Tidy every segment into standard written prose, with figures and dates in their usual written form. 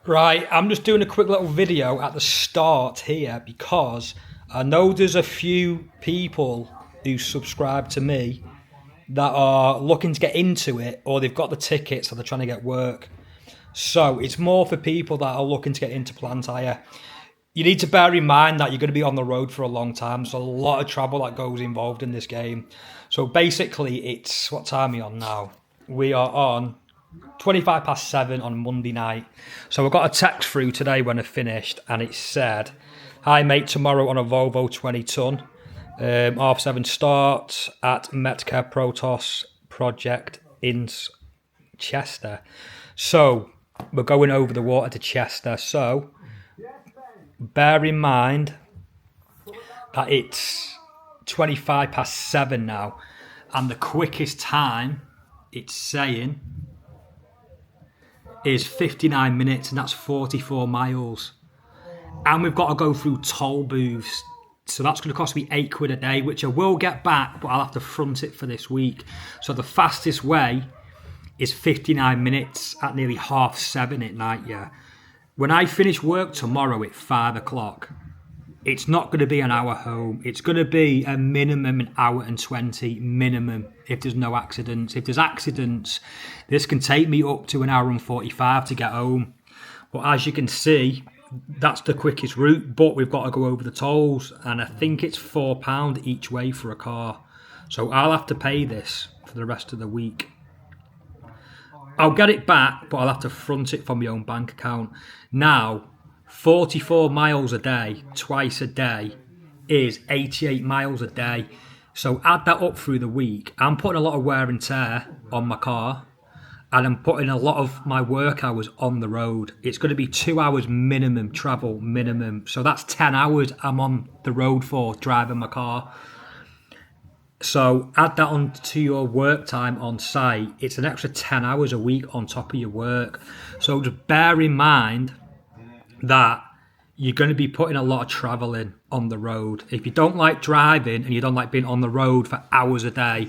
Right, I'm just doing a quick little video at the start here because I know there's a few people who subscribe to me that are looking to get into it, or they've got the tickets or they're trying to get work. So it's more for people that are looking to get into plant hire. You need to bear in mind that you're going to be on the road for a long time. So a lot of travel that goes involved in this game. So basically it's, what time are we on now? We are on 7:25 on Monday night. So I got a text through today when I finished and it said, "Hi mate, tomorrow on a Volvo 20 ton. 7:30 start at Metcare Protos project in Chester." So we're going over the water to Chester. So bear in mind that it's 7:25 now, and the quickest time it's saying is 59 minutes, and that's 44 miles. And we've got to go through toll booths. So that's going to cost me £8 a day, which I will get back, but I'll have to front it for this week. So the fastest way is 59 minutes at nearly 7:30 at night, yeah. When I finish work tomorrow at 5 o'clock, it's not going to be an hour home. It's going to be a minimum an hour and 20 minimum if there's no accidents. If there's accidents, this can take me up to an hour and 45 to get home. But as you can see, that's the quickest route, but we've got to go over the tolls, and I think it's £4 each way for a car. So I'll have to pay this for the rest of the week. I'll get it back, but I'll have to front it from my own bank account. Now, 44 miles a day, twice a day, is 88 miles a day. So add that up through the week. I'm putting a lot of wear and tear on my car, and I'm putting a lot of my work hours on the road. It's going to be 2 hours minimum travel, minimum. So that's 10 hours I'm on the road for driving my car. So add that on to your work time on site. It's an extra 10 hours a week on top of your work. So just bear in mind that you're going to be putting a lot of travelling on the road. If you don't like driving and you don't like being on the road for hours a day,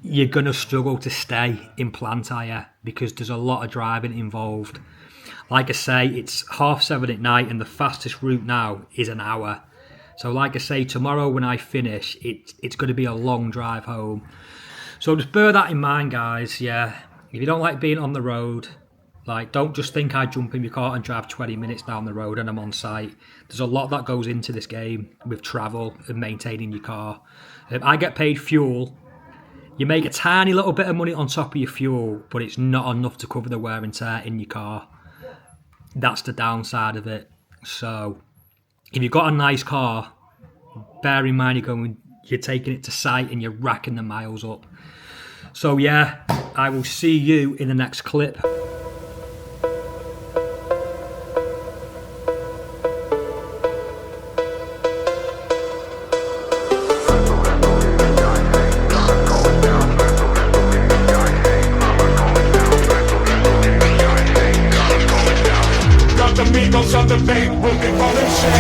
you're going to struggle to stay in plant hire because there's a lot of driving involved. Like I say, it's 7:30 at night, and the fastest route now is an hour. So like I say, tomorrow when I finish, it's going to be a long drive home. So just bear that in mind, guys, yeah. If you don't like being on the road, like, don't just think I jump in your car and drive 20 minutes down the road and I'm on site. There's a lot that goes into this game with travel and maintaining your car. I get paid fuel. You make a tiny little bit of money on top of your fuel, but it's not enough to cover the wear and tear in your car. That's the downside of it. So if you've got a nice car, bear in mind you're taking it to site and you're racking the miles up. So yeah, I will see you in the next clip. On the bank, we'll be falling shit.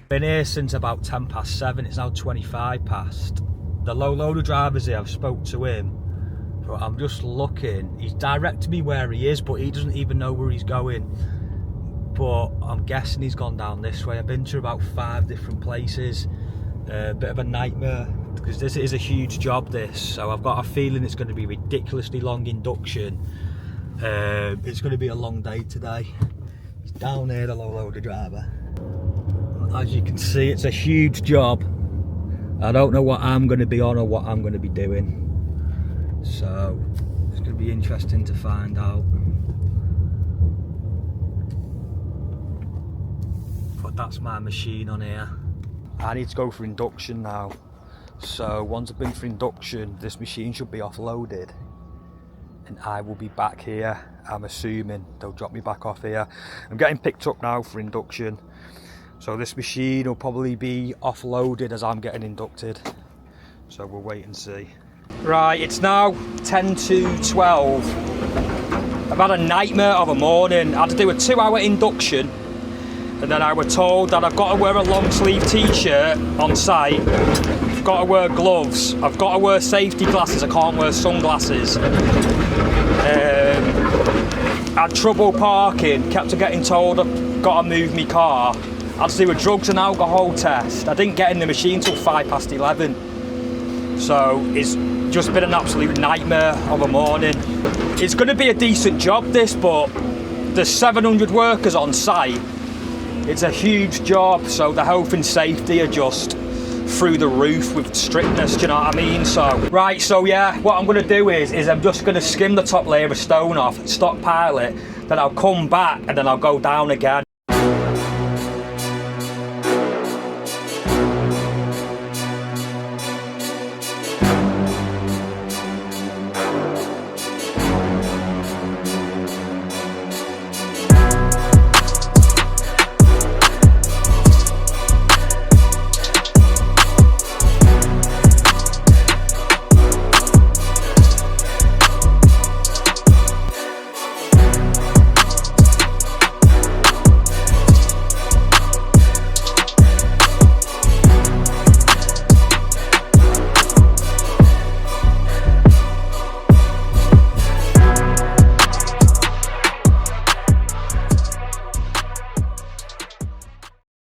Been here since about 7:10. It's now 25 past. The low loader drivers here, I've spoke to him. But I'm just looking, he's directed me where he is, but he doesn't even know where he's going. But I'm guessing he's gone down this way. I've been to about 5 different places. A bit of a nightmare, because this is a huge job, this. So I've got a feeling it's going to be ridiculously long induction. It's going to be a long day today. It's down here, the low loader driver. As you can see, it's a huge job. I don't know what I'm going to be on or what I'm going to be doing. So it's going to be interesting to find out. But that's my machine on here. I need to go for induction now. So once I've been for induction, this machine should be offloaded and I will be back here. I'm assuming they'll drop me back off here. I'm getting picked up now for induction. So this machine will probably be offloaded as I'm getting inducted. So we'll wait and see. Right, it's now 10 to 12 I've had a nightmare of a morning. I had to do a 2-hour induction, and then I was told that I've got to wear a long sleeve t-shirt on site, I've got to wear gloves, I've got to wear safety glasses, I can't wear sunglasses. I had trouble parking, kept getting told I've got to move my car. I had to do a drugs and alcohol test. I didn't get in the machine till 11:05. So it's just been an absolute nightmare of a morning. It's going to be a decent job this, but there's 700 workers on site. It's a huge job, so the health and safety are just through the roof with strictness, do you know what I mean? So, right, so yeah, what I'm going to do is I'm just going to skim the top layer of stone off, stockpile it, then I'll come back and then I'll go down again.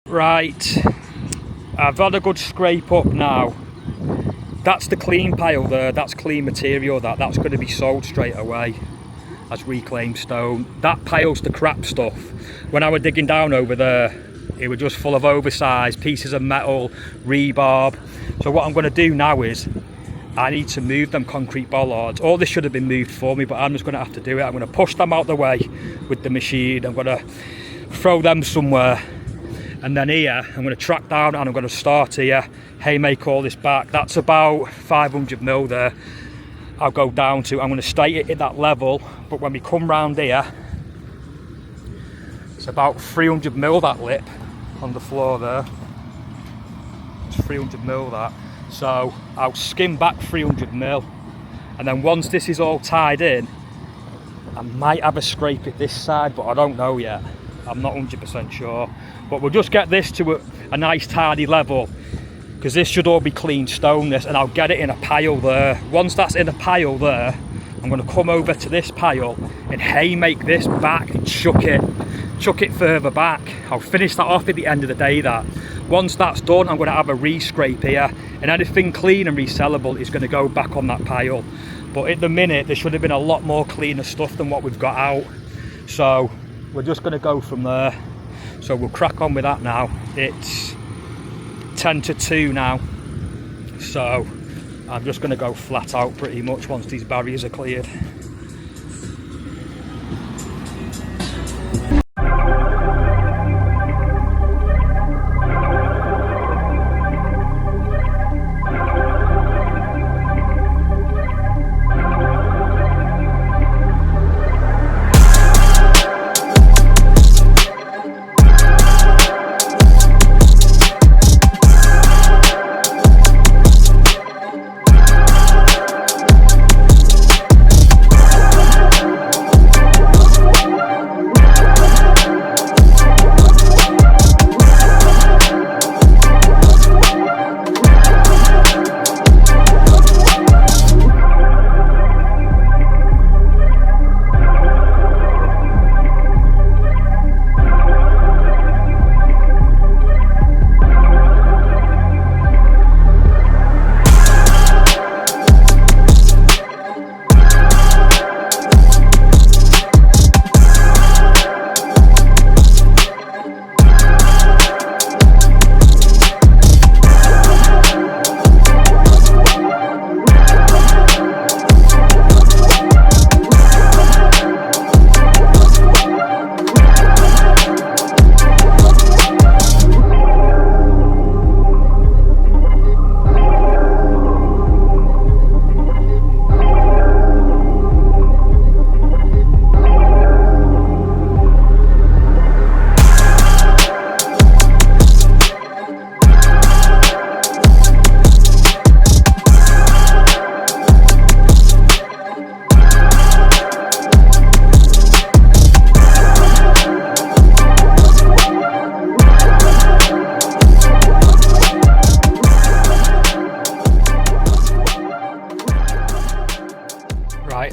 Right, I've had a good scrape up now. That's the clean pile there, that's clean material, that's going to be sold straight away as reclaimed stone. That pile's the crap stuff. When I was digging down over there, it was just full of oversized pieces of metal, rebarb. So what I'm going to do now is, I need to move them concrete bollards. All this should have been moved for me, but I'm just going to have to do it. I'm going to push them out the way with the machine. I'm going to throw them somewhere. And then here, I'm going to track down and I'm going to start here, haymake all this back. That's about 500 mil there. I'll go down to, I'm going to stay it at that level, but when we come round here, it's about 300 mil that lip on the floor there. It's 300 mil that. So I'll skim back 300 mil. And then once this is all tied in, I might have a scrape at this side, but I don't know yet. I'm not 100% sure. But we'll just get this to a nice tidy level, because this should all be clean stone, this, and I'll get it in a pile there. Once that's in a pile there, I'm going to come over to this pile and haymake this back and chuck it further back. I'll finish that off at the end of the day. That once that's done, I'm going to have a re-scrape here, and anything clean and resellable is going to go back on that pile. But at the minute, there should have been a lot more cleaner stuff than what we've got out, so we're just going to go from there. So we'll crack on with that now. It's 10 to 2 now, so I'm just going to go flat out pretty much once these barriers are cleared.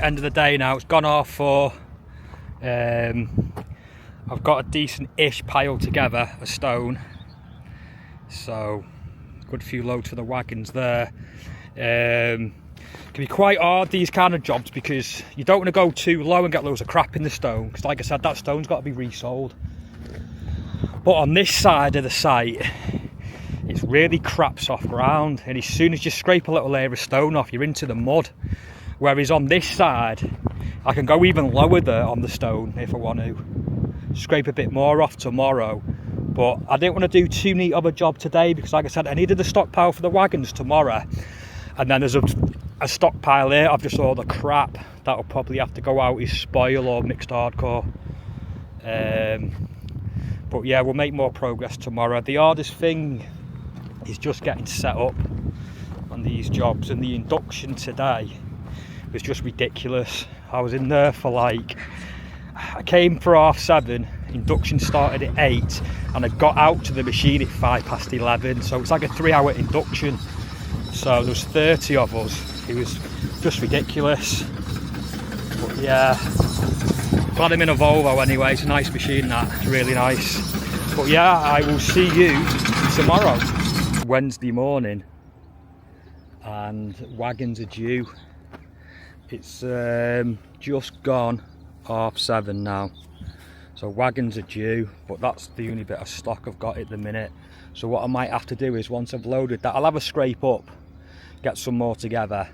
end of the day now. It's gone 4:30. I've got a decent-ish pile together, a stone. So, good few loads for the wagons there. It can be quite hard, these kind of jobs, because you don't want to go too low and get loads of crap in the stone. Because like I said, that stone's got to be resold. But on this side of the site, it's really crap soft ground, and as soon as you scrape a little layer of stone off, you're into the mud. Whereas on this side, I can go even lower there on the stone if I want to. Scrape a bit more off tomorrow. But I didn't want to do too neat of a job today, because like I said, I needed the stockpile for the wagons tomorrow. And then there's a stockpile here of just all the crap that'll probably have to go out as spoil or mixed hardcore. But yeah, we'll make more progress tomorrow. The hardest thing is just getting set up on these jobs, and the induction today was just ridiculous. I was in there for I came for 7:30, induction started at 8, and I got out to the machine at 11:05, so it's like a 3-hour induction. So there was 30 of us. It was just ridiculous. But yeah, glad I'm in a Volvo anyway. It's a nice machine, that. It's really nice. But yeah, I will see you tomorrow. Wednesday morning, and wagons are due. It's just gone 7:30 now. So wagons are due, but that's the only bit of stock I've got at the minute. So what I might have to do is, once I've loaded that, I'll have a scrape up, get some more together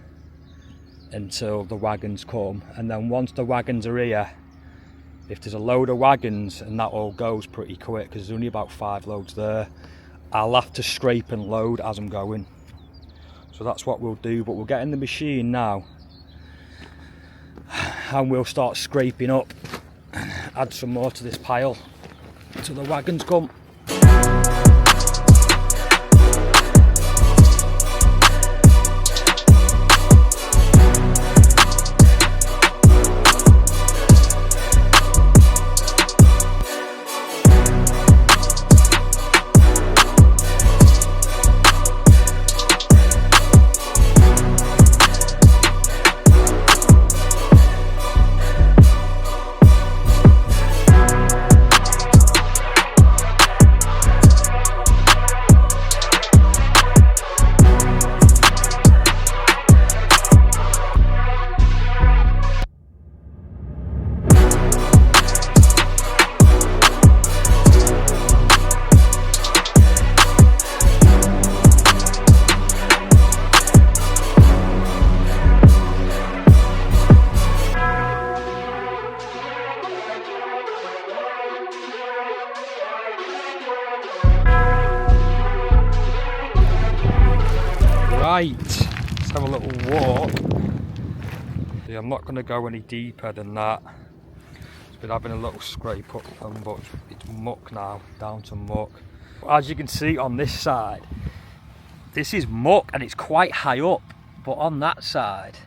until the wagons come, and then once the wagons are here, if there's a load of wagons, and that all goes pretty quick because there's only about 5 loads there, I'll have to scrape and load as I'm going. So that's what we'll do, but we'll get in the machine now and we'll start scraping up, add some more to this pile until the wagons come. Right, let's have a little walk. Yeah, I'm not going to go any deeper than that. It's been having a little scrape up, but it's muck now, down to muck. As you can see on this side, this is muck and it's quite high up, but on that side,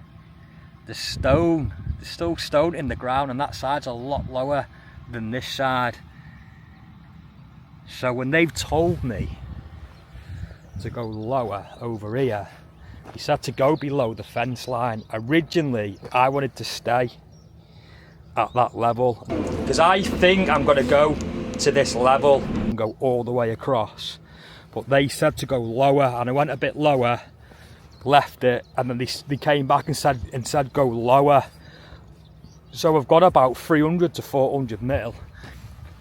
there's stone. There's still stone in the ground, and that side's a lot lower than this side. So when they've told me to go lower over here, he said to go below the fence line. Originally I wanted to stay at that level because I think I'm going to go to this level and go all the way across, but they said to go lower, and I went a bit lower, left it, and then they came back and said go lower. So I've got about 300 to 400 mil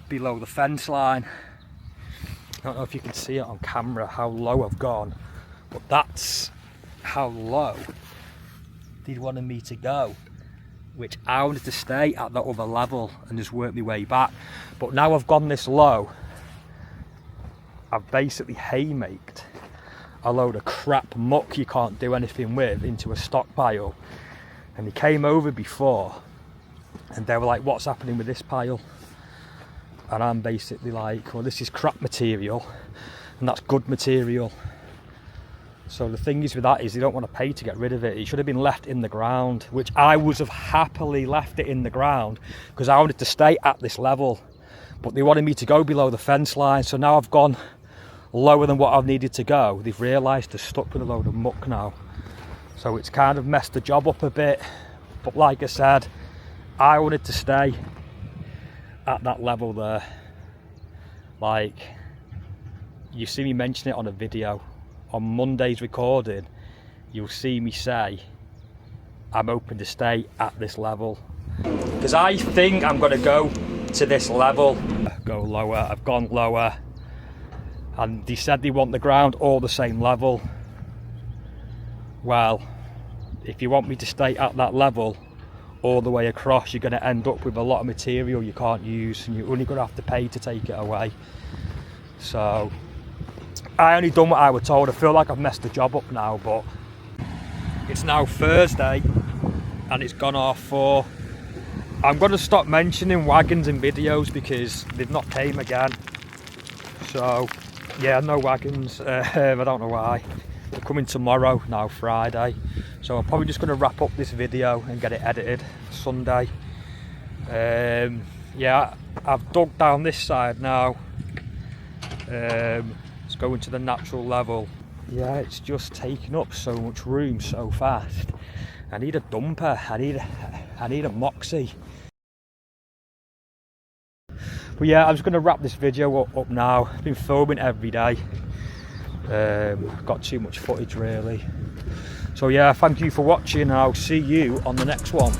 below the fence line. I don't know if you can see it on camera how low I've gone, but that's how low they wanted me to go, which I wanted to stay at that other level and just work my way back. But now I've gone this low, I've basically haymaked a load of crap muck you can't do anything with into a stockpile. And they came over before and they were like, what's happening with this pile? And I'm basically like, well, this is crap material and that's good material. So the thing is with that is they don't want to pay to get rid of it. It should have been left in the ground, which I would have happily left it in the ground because I wanted to stay at this level. But they wanted me to go below the fence line, so now I've gone lower than what I've needed to go. They've realised they're stuck with a load of muck now. So it's kind of messed the job up a bit. But like I said, I wanted to stay at that level there. Like, you see me mention it on a video. On Monday's recording, you'll see me say I'm hoping to stay at this level, because I think I'm going to go to this level. Go lower. I've gone lower, and they said they want the ground all the same level. Well, if you want me to stay at that level all the way across, you're going to end up with a lot of material you can't use, and you're only going to have to pay to take it away. So I only done what I was told. I feel like I've messed the job up now, but it's now Thursday and it's gone 4:30. I'm going to stop mentioning wagons in videos because they've not came again. So yeah, no wagons. I don't know why. They're coming tomorrow, now Friday. So I'm probably just going to wrap up this video and get it edited Sunday. Yeah, I've dug down this side now. It's going to the natural level. Yeah, it's just taking up so much room so fast. I need a dumper. I need a moxie. But yeah, I'm just going to wrap this video up now. I've been filming every day. Got too much footage really. So yeah, thank you for watching, and I'll see you on the next one.